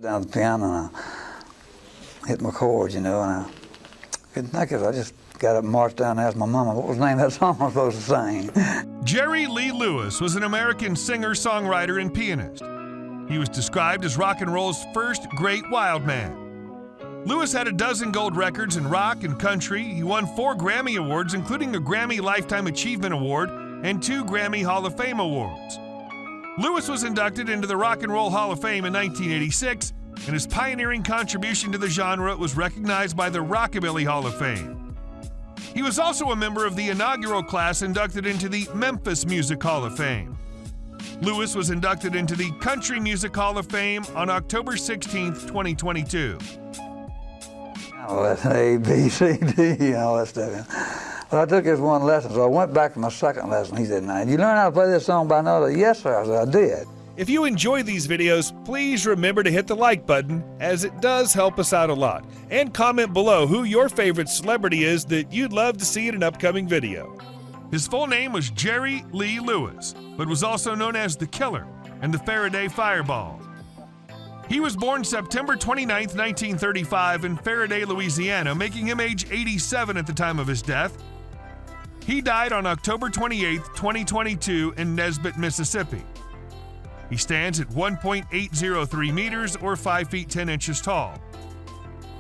Down the piano and I hit my chords, and I couldn't think of it. I just got up and marched down and asked my mama, what was the name of that song I was supposed to sing? Jerry Lee Lewis was an American singer, songwriter, and pianist. He was described as rock and roll's first great wild man. Lewis had a dozen gold records in rock and country. He won 4 Grammy Awards, including a Grammy Lifetime Achievement Award and 2 Grammy Hall of Fame Awards. Lewis was inducted into the Rock and Roll Hall of Fame in 1986, and his pioneering contribution to the genre was recognized by the Rockabilly Hall of Fame. He was also a member of the inaugural class inducted into the Memphis Music Hall of Fame. Lewis was inducted into the Country Music Hall of Fame on October 16, 2022. Oh, that's A, B, C, D, and all that stuff. Well, I took this one lesson, so I went back to my second lesson. He said, now, did you learn how to play this song by now? Yes, sir. I said, I did. If you enjoy these videos, please remember to hit the like button, as it does help us out a lot. And comment below who your favorite celebrity is that you'd love to see in an upcoming video. His full name was Jerry Lee Lewis, but was also known as the Killer and the Faraday Fireball. He was born September 29, 1935 in Faraday, Louisiana, making him age 87 at the time of his death. He died on October 28, 2022 in Nesbit, Mississippi. He stands at 1.803 meters or 5 feet 10 inches tall.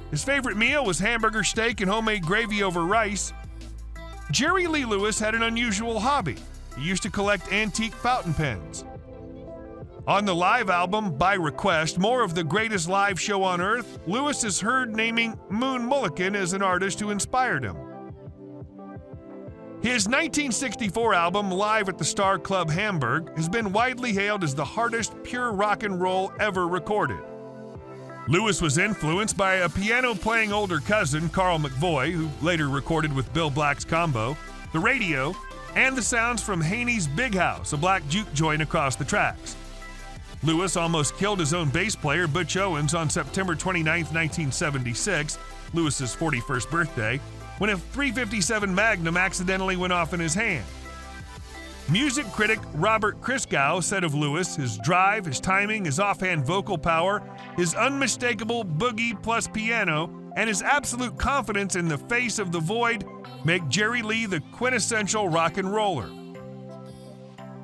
His favorite meal was hamburger steak and homemade gravy over rice. Jerry Lee Lewis had an unusual hobby. He used to collect antique fountain pens. On the live album, By Request, More of the Greatest Live Show on Earth, Lewis is heard naming Moon Mullican as an artist who inspired him. His 1964 album, Live at the Star Club Hamburg, has been widely hailed as the hardest pure rock and roll ever recorded. Lewis was influenced by a piano-playing older cousin, Carl McVoy, who later recorded with Bill Black's Combo, the radio, and the sounds from Haney's Big House, a black juke joint across the tracks. Lewis almost killed his own bass player, Butch Owens, on September 29, 1976, Lewis's 41st birthday, when a .357 Magnum accidentally went off in his hand. Music critic Robert Christgau said of Lewis, his drive, his timing, his offhand vocal power, his unmistakable boogie plus piano, and his absolute confidence in the face of the void make Jerry Lee the quintessential rock and roller.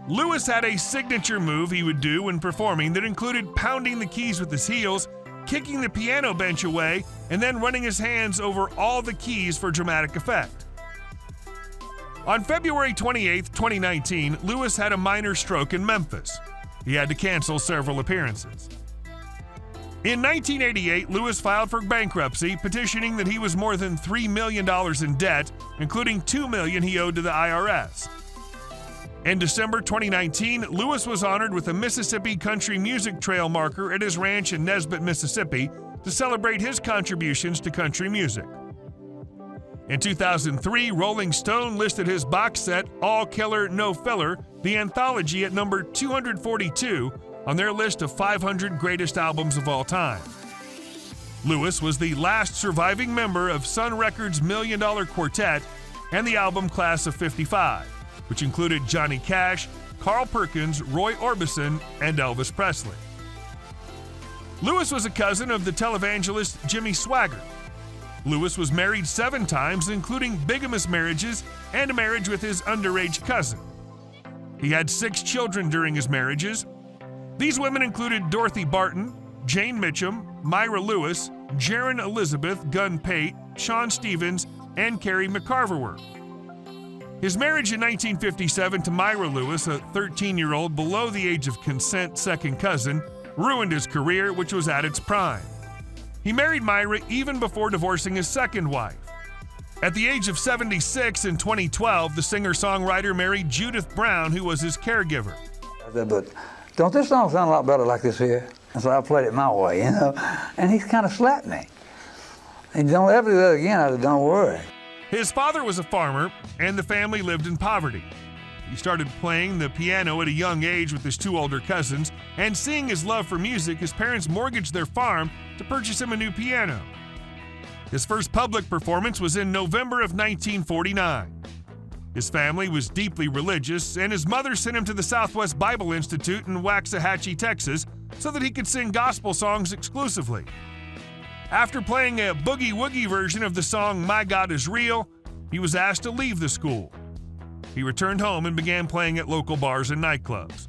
Lewis had a signature move he would do when performing that included pounding the keys with his heels, kicking the piano bench away, and then running his hands over all the keys for dramatic effect. On February 28, 2019, Lewis had a minor stroke in Memphis. He had to cancel several appearances. In 1988, Lewis filed for bankruptcy, petitioning that he was more than $3 million in debt, including $2 million he owed to the IRS. In December 2019, Lewis was honored with a Mississippi Country Music Trail marker at his ranch in Nesbit, Mississippi, to celebrate his contributions to country music. In 2003, Rolling Stone listed his box set, All Killer, No Filler, the anthology, at number 242 on their list of 500 greatest albums of all time. Lewis was the last surviving member of Sun Records' $1 Million Quartet and the album class of '55, which included Johnny Cash, Carl Perkins, Roy Orbison, and Elvis Presley. Lewis was a cousin of the televangelist Jimmy Swaggart. Lewis was married 7 times, including bigamous marriages and a marriage with his underage cousin. He had 6 children during his marriages. These women included Dorothy Barton, Jane Mitchum, Myra Lewis, Jaron Elizabeth Gunn Pate, Sean Stevens, and Carrie McCarverworth. His marriage in 1957 to Myra Lewis, a 13-year-old below the age of consent second cousin, ruined his career, which was at its prime. He married Myra even before divorcing his second wife. At the age of 76 in 2012, the singer-songwriter married Judith Brown, who was his caregiver. I said, but don't this song sound a lot better like this here? And so I played it my way, And he kind of slapped me. And don't ever do that again. I said, don't worry. His father was a farmer, and the family lived in poverty. He started playing the piano at a young age with his 2 older cousins, and seeing his love for music, his parents mortgaged their farm to purchase him a new piano. His first public performance was in November of 1949. His family was deeply religious, and his mother sent him to the Southwest Bible Institute in Waxahachie, Texas, so that he could sing gospel songs exclusively. After playing a boogie-woogie version of the song My God Is Real, he was asked to leave the school. He returned home and began playing at local bars and nightclubs.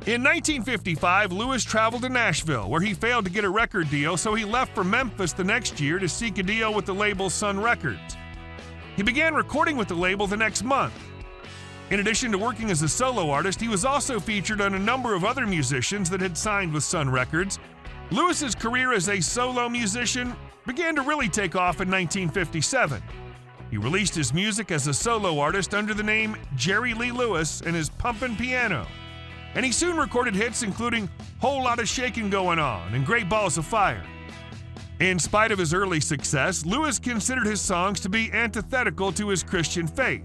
In 1955, Lewis traveled to Nashville, where he failed to get a record deal, so he left for Memphis the next year to seek a deal with the label Sun Records. He began recording with the label the next month. In addition to working as a solo artist, he was also featured on a number of other musicians that had signed with Sun Records. Lewis's career as a solo musician began to really take off in 1957. He released his music as a solo artist under the name Jerry Lee Lewis and his Pumpin' Piano. And he soon recorded hits including Whole Lotta Shakin' Goin' On and Great Balls of Fire. In spite of his early success, Lewis considered his songs to be antithetical to his Christian faith,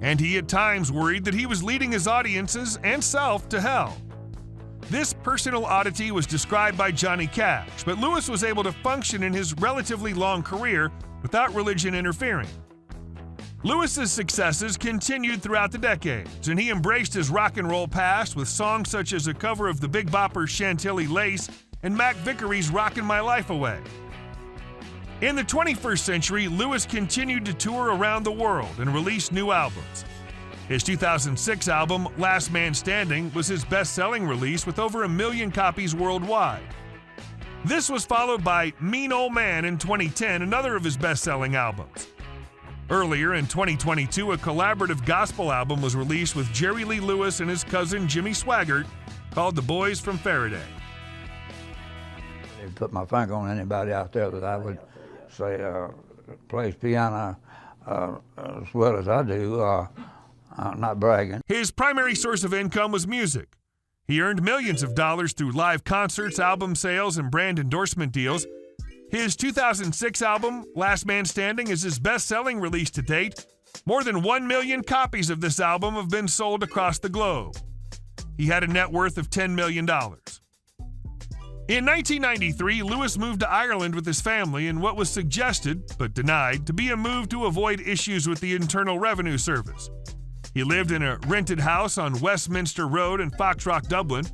and he at times worried that he was leading his audiences and self to hell. This personal oddity was described by Johnny Cash, but Lewis was able to function in his relatively long career without religion interfering. Lewis's successes continued throughout the decades, and he embraced his rock and roll past with songs such as a cover of the Big Bopper's Chantilly Lace and Mac Vickery's Rockin' My Life Away. In the 21st century, Lewis continued to tour around the world and release new albums. His 2006 album, Last Man Standing, was his best-selling release with over 1 million copies worldwide. This was followed by Mean Old Man in 2010, another of his best-selling albums. Earlier in 2022, a collaborative gospel album was released with Jerry Lee Lewis and his cousin Jimmy Swaggart called The Boys from Faraday. They'd put my finger on anybody out there that I would say plays piano as well as I do, not bragging. His primary source of income was music. He earned millions of dollars through live concerts, album sales, and brand endorsement deals. His 2006 album, Last Man Standing, is his best-selling release to date. More than 1 million copies of this album have been sold across the globe. He had a net worth of $10 million. In 1993, Lewis moved to Ireland with his family in what was suggested, but denied, to be a move to avoid issues with the Internal Revenue Service. He lived in a rented house on Westminster Road in Foxrock, Dublin,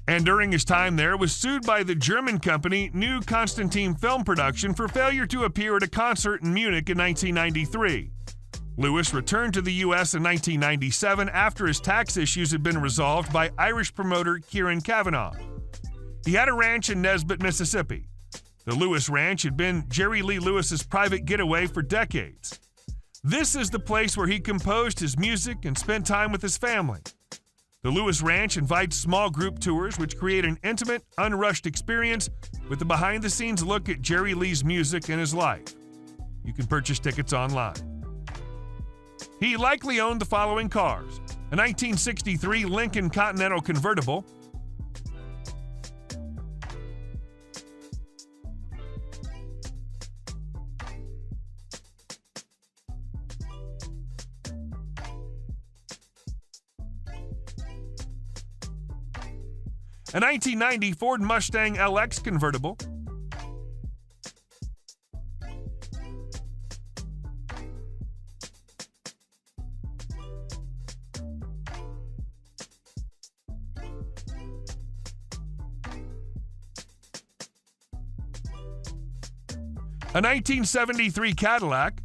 and during his time there was sued by the German company New Constantine Film Production for failure to appear at a concert in Munich in 1993. Lewis returned to the U.S. in 1997 after his tax issues had been resolved by Irish promoter Kieran Kavanagh. He had a ranch in Nesbitt, Mississippi. The Lewis Ranch had been Jerry Lee Lewis's private getaway for decades. This is the place where he composed his music and spent time with his family. The Lewis Ranch invites small group tours which create an intimate, unrushed experience with a behind-the-scenes look at Jerry Lee's music and his life. You can purchase tickets online. He likely owned the following cars: a 1963 Lincoln Continental convertible, a 1990 Ford Mustang LX convertible, a 1973 Cadillac,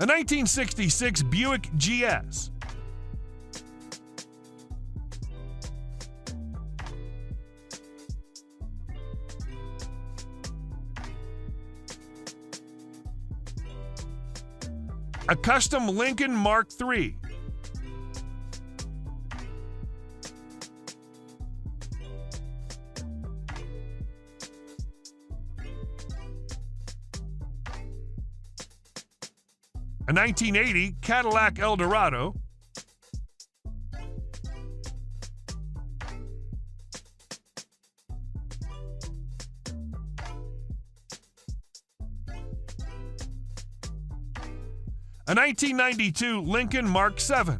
a 1966 Buick GS, a custom Lincoln Mark III, a 1980 Cadillac Eldorado, a 1992 Lincoln Mark VII,